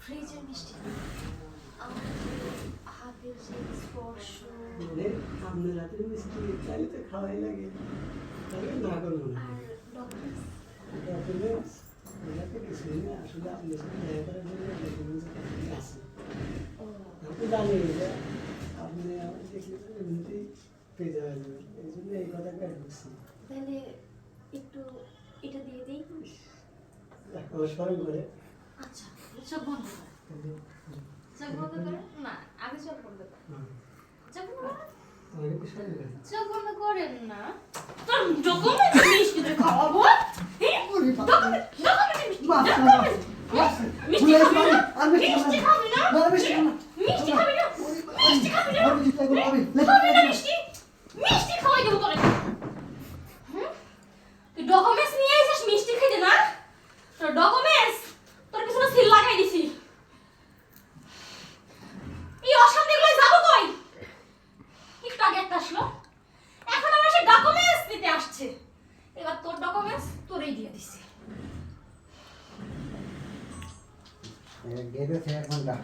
ফ্রিজের মিষ্টি আমার হাতের যে স্পর্শ মানে আপনার হাতের মিষ্টি তাহলে তো খাওয়াই লাগে, তাহলে না করবো না। আর ডকুমেন্টস ডকুমেন্টস এটা তো কিছুই না, আসলে আপনার সাথে দেখা করার জন্য ডকুমেন্টস আছে। ও আমি তো জানি এটা আপনি আমার দেখলে তো এমনিতেই পেয়ে যাওয়া যাবে, এই জন্য এই কথাটা ঢুকছি। তাহলে একটু এটা দিয়ে দিই। আমার স্মরণ করে আচ্ছা চোখ বন্ধ কর, চোখ বন্ধ করে না, আগে চোখ বন্ধ কর, চোখ বন্ধ কর, আমাকে তো স্মরণ করে চোখ বন্ধ করেন না। তোর ডকুমেন্টস মিষ্টি দিয়ে খাওয়াবো, ডকুমেন্ট মিষ্টি মিষ্টি খাবি না, মিষ্টি খাবি না, মিষ্টি খাবি না, মিষ্টি খাবি না, খাবি না মিষ্টি, মিষ্টি খাওয়াই দেবো তোরে। তুই ডকুমেন্টস নিয়ে এসেছিস মিষ্টি খেতে না, তোর ডকুমেন্টস তোর পিছনে সিল লাগাই দিছি। এই অশান্তিগুলো যাবো কই? একটু আগে একটা আসলো, এখন আমরা সেই ডকুমেন্টস দিতে আসছে, এবার তোর ডকুমেন্টস তোরেই দিয়ে দিছি। গেলে 1 ঘন্টা